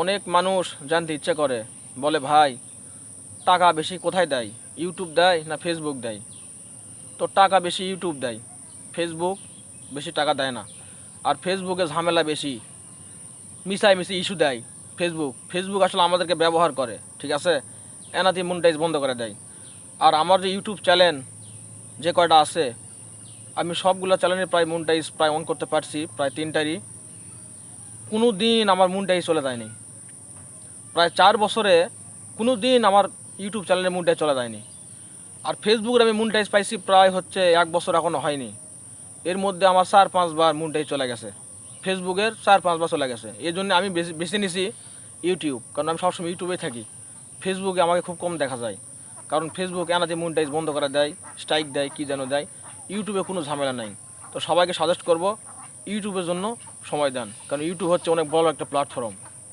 অনেক মানুষ জানতে ইচ্ছে করে, বলে ভাই টাকা বেশি কোথায় দেয়, ইউটিউব দেয় না ফেসবুক দেয়? তো টাকা বেশি ইউটিউব দেয়, ফেসবুক বেশি টাকা দেয় না। আর ফেসবুকে ঝামেলা বেশি, মিশি ইস্যু দেয়। ফেসবুক আসলে আমাদেরকে ব্যবহার করে, ঠিক আছে, এনাতে মনিটাইজ বন্ধ করে দেয়। আর আমার যে ইউটিউব চ্যানেল যে কয়টা আছে, আমি সবগুলো চ্যানেলে প্রায় মনিটাইজ প্রায় অন করতে পারছি, প্রায় 3টারই। কোনো দিন আমার মনিটাইজ চলে যায়নি। প্রায় 4 বছরে কোনো দিন আমার ইউটিউব চ্যানেলে মনিটাইজ চলে যায়নি। আর ফেসবুকের আমি মনিটাইজ পাইছি প্রায় হচ্ছে 1 বছর এখনও হয়নি। এর মধ্যে আমার 4-5 বার মনিটাইজ চলে গেছে, ফেসবুকের 4-5 বার চলে গেছে। এই জন্য আমি বেছে নিছি ইউটিউব, কারণ আমি সবসময় ইউটিউবেই থাকি। ফেসবুকে আমাকে খুব কম দেখা যায়, কারণ ফেসবুক এনাতে মনিটাইজ বন্ধ করে দেয়, স্ট্রাইক দেয়, কী যেন দেয়। ইউটিউবে কোনো ঝামেলা নাই। তো সবাইকে সাজেস্ট করব ইউটিউবের জন্য সময় দেন, কারণ ইউটিউব হচ্ছে অনেক বড় একটা প্ল্যাটফর্ম।